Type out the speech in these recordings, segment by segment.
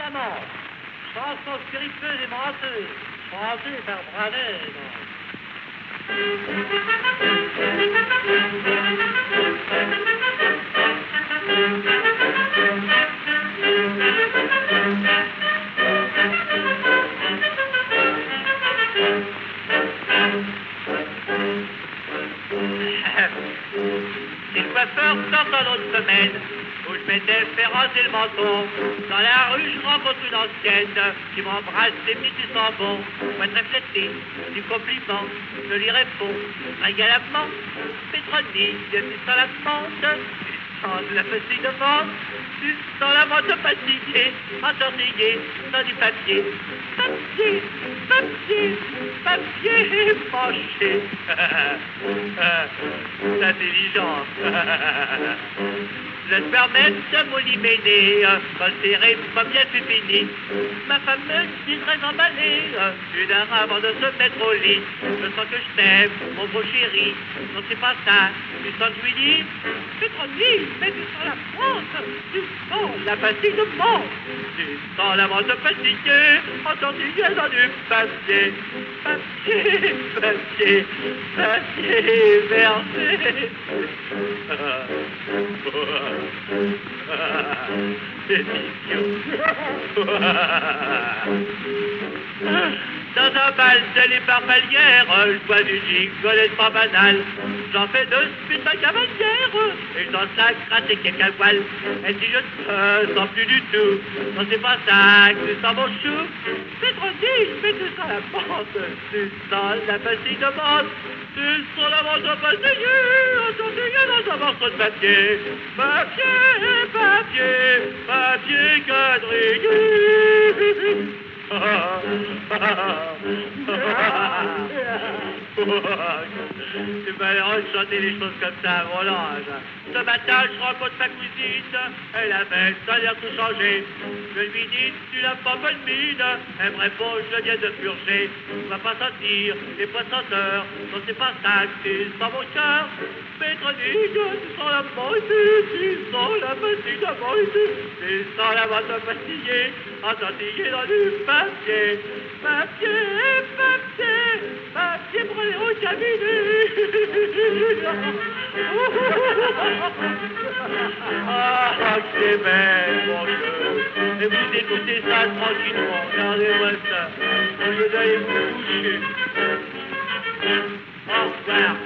flamande, chanson spiritueuse et branceuse, chantée par Branet. Les coiffeurs sortent en autre semaine, où je m'étais fait raser le menton. Dans la rue, je rencontre une ancienne qui m'embrasse des petits sans bon. Pour être reflété du compliment, je lui réponds très galamment: Pétronille, tu sens la pente, tu sens de la fatigue de vente, tu sens la vente fatiguée, entortillée, dans du papier. Papier, papier, papier penché. L'intelligence. Je te permets de m'oliméner, quand serré, pas bien fut fini. Ma femme me dit très emballée, une heure avant de se mettre au lit. Je sens que je t'aime, mon beau chéri. Non, c'est pas ça. Tu sens que je lui dis: Pétronille, mais tu sens la France, tu sens la fatigue de monde, tu sens la vente fatiguée, entortillée dans du papier. Papier, papier, papier versé. C'est idiot. Dans un bal scellé par palière, je bois du gigolette pas banal. J'en fais de suite ma cavalière, et j'en sacre quelqu'un voile. Et si je ne sens plus du tout, non c'est pas ça que tu sens mon chou. Pétronille, mais tu sens la pente, tu sens la fatigue de vente, tu sens la vente fatiguée, entortillée dans un morceau de papier. Papier, papier, papier quadrillé. C'est malheureux de chanter des choses comme ça à mon âge. Ce matin, je rencontre ma cousine. Elle avait ça a l'air tout changé. Je lui dis: tu n'as pas bonne mine. Elle me répond: je viens de purger. On va pas sentir les poissanteurs. Non, c'est pas ça que tu sens mon cœur. Pétronille, tu sens la vente, tu sens la fatigue de vente, tu sens la vente fatiguée, entortillée dans du papier. Papier, papier, papier pour aller au cabinet. Ah, c'est belle, mon Dieu. Et vous écoutez ça tranquillement, regardez-moi ça, au lieu d'aller vous coucher. Au revoir.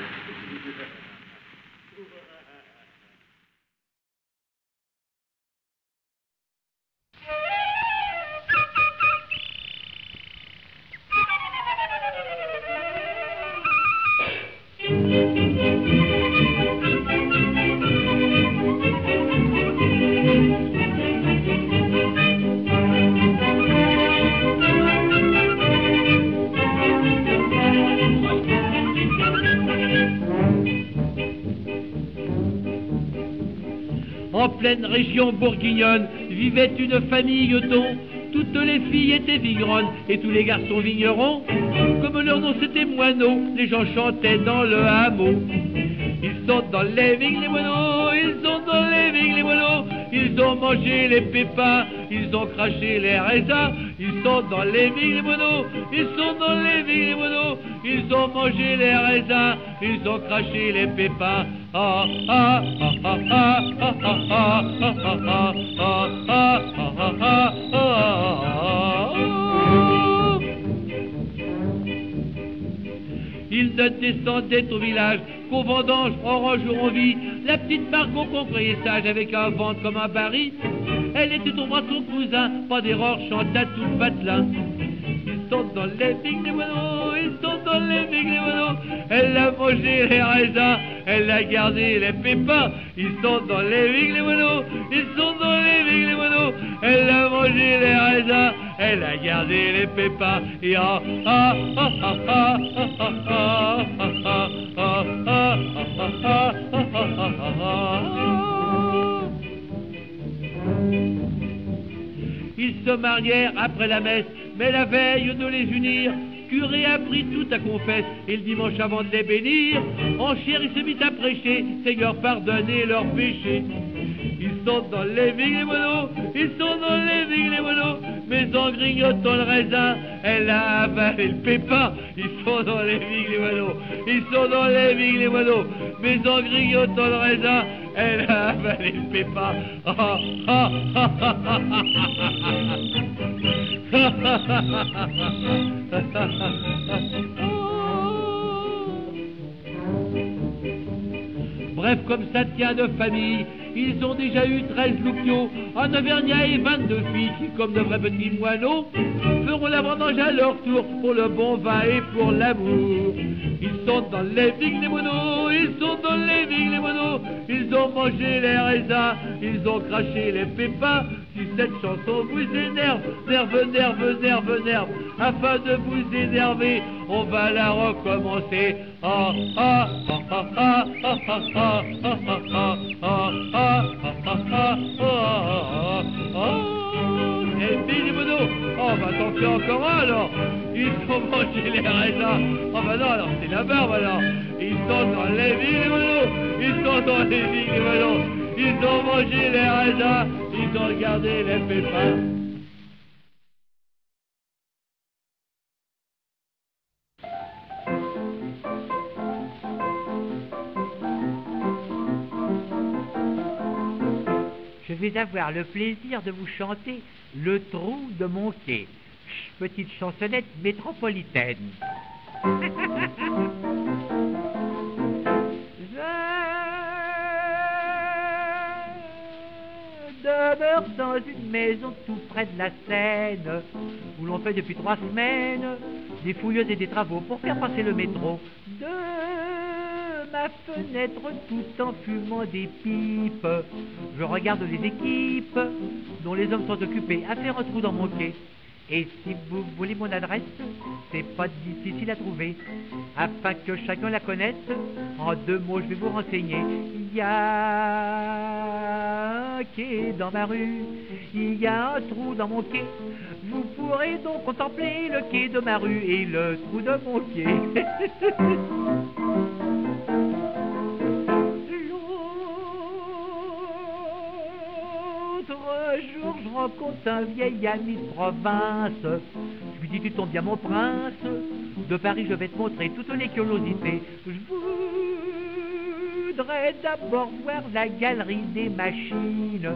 En pleine région bourguignonne vivait une famille dont toutes les filles étaient vigneronnes et tous les garçons vignerons. Comme leur nom c'était moineau, les gens chantaient dans le hameau. Ils sont dans les vignes les moineaux, ils sont dans les vignes les moineaux. Ils ont mangé les pépins, ils ont craché les raisins. Ils sont dans les vignes les moineaux, ils sont dans les vignes les moineaux. Ils ont mangé les raisins, ils ont craché les pépins. Ah ah ah ah ah ah ah ah ah ah ah ah. Ils ne descendaient au village qu'au vendange, en jour en vie. La petite Margot qu'on croyait sage avec un ventre comme un baril. Elle était au bras de son cousin, pas d'erreur, chanta tout le patelin. Ils sont dans les vignes les moineaux, ils sont dans les vignes les moineaux. Elle a mangé les raisins, elle a gardé les pépins. Ils sont dans les vignes les moineaux, ils sont dans les vignes les moineaux. Elle a mangé les raisins, elle a gardé les pépins. Et ah ah ah ah ah ah ah ah ah ah ah. Ils se marièrent après la messe, mais la veille de les unir, curé a pris tout à confesse, et le dimanche avant de les bénir, en chair il se mit à prêcher, Seigneur pardonnez leurs péchés. Ils sont dans les vignes les moineaux, ils sont dans les vignes les moineaux, mais en grignotant le raisin, elle a avalé le pépin. Ils sont dans les vignes les moineaux, ils sont dans les vignes les moineaux, mais en grignotant le raisin, elle a avalé le pépin. Bref, comme ça tient de famille, ils ont déjà eu 13 loupiaux, un auvergnat et 22 filles qui, comme de vrais petits moineaux, feront la vendange à leur tour pour le bon vin et pour l'amour. Ils sont dans les vignes les moineaux, ils sont dans les vignes les moineaux, ils ont mangé les raisins, ils ont craché les pépins. Si cette chanson vous énerve, nerve, afin de vous énerver, on va la recommencer. Et puis les moineaux, bah t'en fais encore un alors. Ils ont mangé les raisins. Bah non, alors c'est la barbe alors. Ils sont dans les vignes les moineaux, ils sont dans les vignes les moineaux, ils ont mangé les raisins, ils ont gardé les pépins. Je vais avoir le plaisir de vous chanter Le trou de mon quai, petite chansonnette métropolitaine. Je demeure dans une maison tout près de la Seine, où l'on fait depuis 3 semaines des fouilleuses et des travaux pour faire passer le métro. De ma fenêtre, tout en fumant des pipes, je regarde les équipes dont les hommes sont occupés à faire un trou dans mon quai. Et si vous voulez mon adresse, c'est pas difficile à trouver. Afin que chacun la connaisse, en 2 mots je vais vous renseigner. Il y a un quai dans ma rue, il y a un trou dans mon quai. Vous pourrez donc contempler le quai de ma rue et le trou de mon quai. L'autre jour, je rencontre un vieil ami de province. Je lui dis, tu tombes bien mon prince, de Paris je vais te montrer toutes les curiosités. Je voudrais d'abord voir la galerie des machines.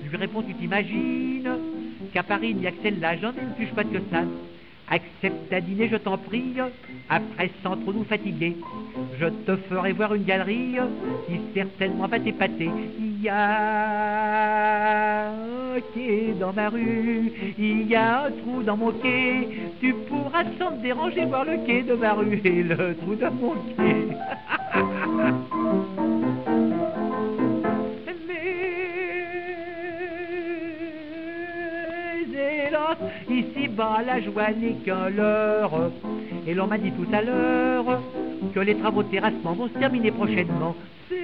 Je lui réponds, tu t'imagines qu'à Paris il n'y a que celle-là, j'en ai une plus chouette que ça. Accepte à dîner, je t'en prie, après sans trop nous fatiguer. Je te ferai voir une galerie qui certainement va t'épater. Il y a un quai dans ma rue, il y a un trou dans mon quai. Tu pourras sans te déranger voir le quai de ma rue et le trou de mon quai. Ici-bas, la joie n'est qu'un leurre. Et l'on m'a dit tout à l'heure que les travaux de terrassement vont se terminer prochainement. C'est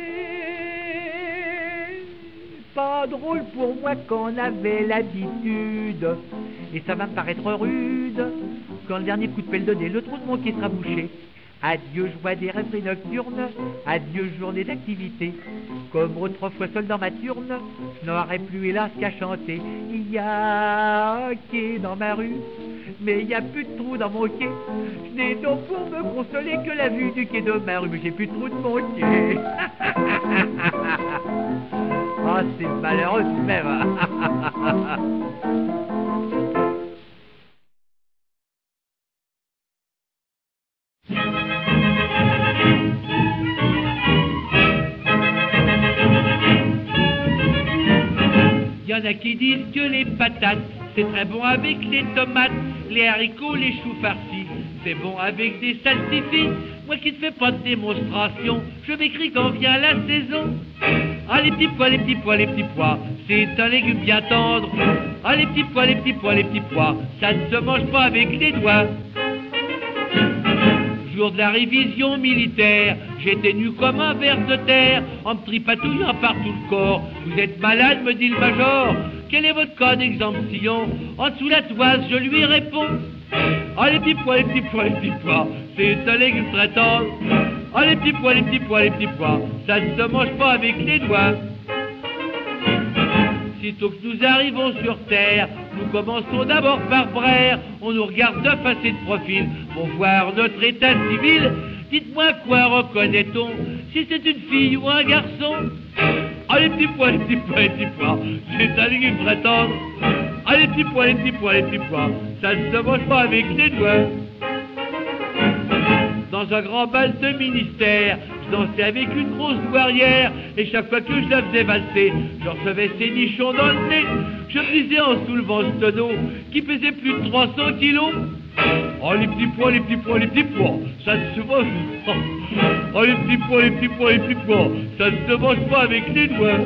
pas drôle pour moi qu'on avait l'habitude. Et ça va me paraître rude quand le dernier coup de pelle donné, le trou de mon quai sera bouché. Adieu joie des rêveries nocturnes, adieu journée d'activité. Comme autrefois seul dans ma turne, je n'aurais plus hélas qu'à chanter. Il y a un quai dans ma rue, mais il n'y a plus de trou dans mon quai. Je n'ai donc pour me consoler que la vue du quai de ma rue, mais j'ai plus de trou de mon quai. Ah, c'est malheureux tout de même. Il y en a qui disent que les patates, c'est très bon avec les tomates, les haricots, les choux farcis, c'est bon avec des salsifis. Moi qui ne fais pas de démonstration, je m'écris quand vient la saison. Ah les petits pois, les petits pois, les petits pois, c'est un légume bien tendre. Ah les petits pois, les petits pois, les petits pois, ça ne se mange pas avec les doigts. Jour de la révision militaire, j'étais nu comme un ver de terre, en me tripatouillant par tout le corps. Vous êtes malade, me dit le major, quel est votre cas d'exemption? En dessous la toise, je lui réponds. Ah les petits pois, les petits pois, les petits pois, c'est un légume très tendre. Ah les petits pois, les petits pois, les petits pois, ça ne se mange pas avec les doigts. Sitôt que nous arrivons sur terre, nous commençons d'abord par Brère. On nous regarde de face et de profil pour voir notre état civil. Dites-moi quoi reconnaît-on, si c'est une fille ou un garçon? Ah, les petits pois, les petits pois, les petits pois, c'est un légume très tendre. Ah, les petits pois, les petits pois, les petits pois, ça ne se mange pas avec les doigts. Dans un grand bal de ministère, je dansais avec une grosse douairière, et chaque fois que je la faisais valser, je recevais ses nichons dans le nez. Je me disais en soulevant ce tonneau, qui pesait plus de 300 kilos. Oh, les petits pois, les petits pois, les petits pois, ça ne se mange pas. Oh, les petits pois, les petits pois, les petits pois, ça ne se mange pas avec les doigts.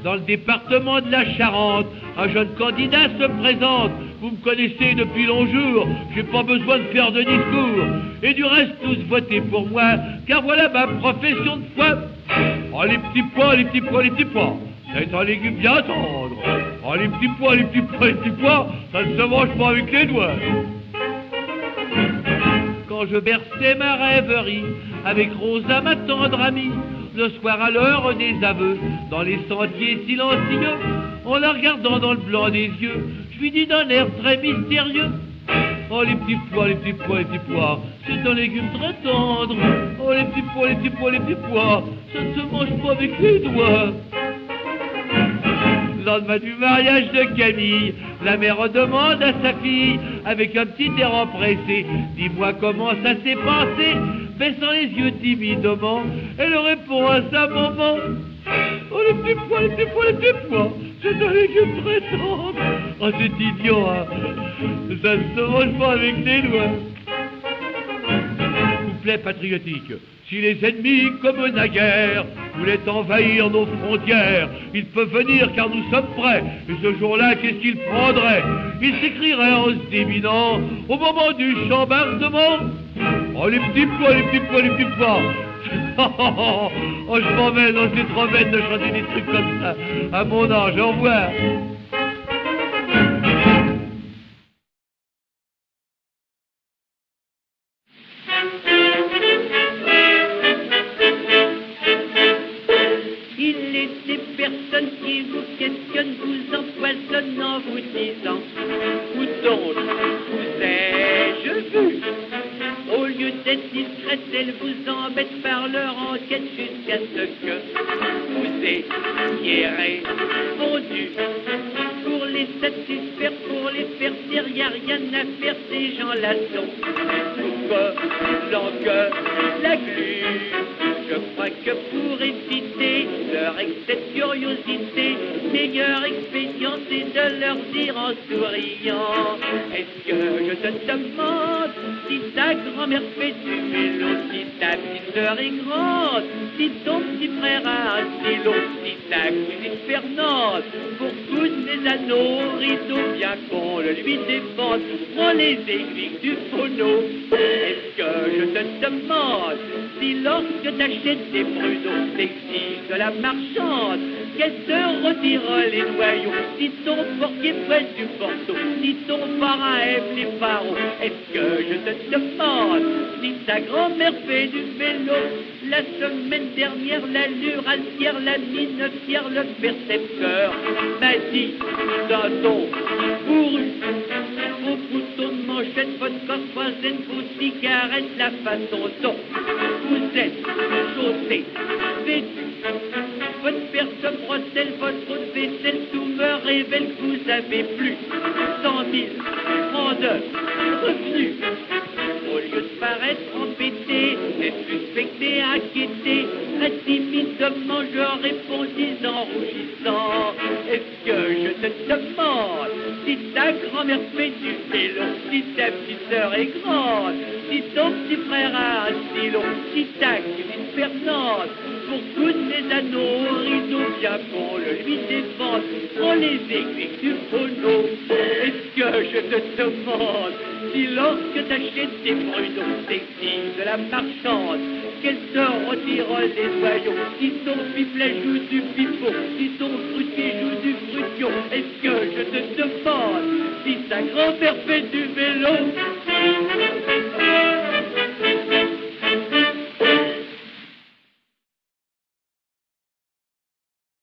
Dans le département de la Charente, un jeune candidat se présente. Vous me connaissez depuis longs jours, j'ai pas besoin de faire de discours. Et du reste, tous votez pour moi, car voilà ma profession de foi. Oh, les petits pois, les petits pois, les petits pois, c'est un légume bien tendre. Oh, les petits pois, les petits pois, les petits pois, ça ne se mange pas avec les doigts. Quand je berçais ma rêverie avec Rosa, ma tendre amie, le soir à l'heure des aveux, dans les sentiers silencieux, en la regardant dans le blanc des yeux, je lui dis d'un air très mystérieux: oh, les petits pois, les petits pois, les petits pois, c'est un légume très tendre. Oh, les petits pois, les petits pois, les petits pois, ça ne se mange pas avec les doigts. Le lendemain du mariage de Camille, la mère demande à sa fille, avec un petit air empressé: dis-moi comment ça s'est passé. Baissant les yeux timidement, elle répond à sa maman: oh, les petits pois, les petits pois, les petits pois, c'est un légume très tendre. Oh, c'est idiot, hein. Ça ne se mange pas avec les doigts. Couplet patriotique. Si les ennemis, comme naguère, voulaient envahir nos frontières, ils peuvent venir car nous sommes prêts. Et ce jour-là, qu'est-ce qu'ils prendraient? Ils s'écrieraient en se déminant au moment du chambardement: oh, les petits pois, les petits pois, les petits pois. Oh, je m'en vais, non, c'est trop bête de chanter des trucs comme ça à mon âge. Au revoir. Il est des personnes qui vous questionnent, vous empoisonnent en vous disant: où donc vous ai-je vu? Au lieu d'être discrète, elles vous embêtent par leur enquête jusqu'à ce que vous ayez répondu. Pour les satisfaire, pour les faire taire, y a rien à faire, ces gens-là sont plus collants que la glu. Je crois que pour éviter leur excès de curiosité, meilleur expédient c'est de leur dire en souriant: est-ce que je te demande si ta grand-mère fait du vélo, si ta petite sœur est grande, si ton petit frère a un stylo, si ta cousine Fernande pour coudre les anneaux rideaux, bien qu'on le lui défende, prends les aiguilles du phono. Est-ce que je te demande si lorsque t'achètes des pruneaux, t'exiges de la marchande qu'elle te retire les noyaux, si ton portier près du porto, si ton parrain aime les barreaux? Est-ce que je te demande si ta grand-mère fait du vélo? La semaine dernière, l'allure altière, la mine fière, le percepteur m'a dit d'un ton bourru: vos boutons de manchette, votre corps croisette, vos cigarettes, la façon dont vous êtes chaussé, vêtu, votre paire de brosselles, votre eau de vaisselle, tout me révèle que vous avez plus 100 000 francs de revenus. Au lieu de paraître embêté, et suspecté, inquiété, timidement je répondis en rougissant: est-ce que je te demande si ta grand-mère fait du vélo, si ta petite sœur est grande, si ton petit frère a un stylo, si ta cousine Fernande pour coudre les anneaux au rideau, bien qu'on le lui défende, prends les aiguilles du phono? Est-ce que je te demande si lorsque t'achètes des pruneaux, t'exiges de la marchande qu'elle te retire les noyaux, si ton piflet joue du pipeau, si ton fruitier joue du fruition? Est-ce que je te demande si ta grand-mère fait du vélo?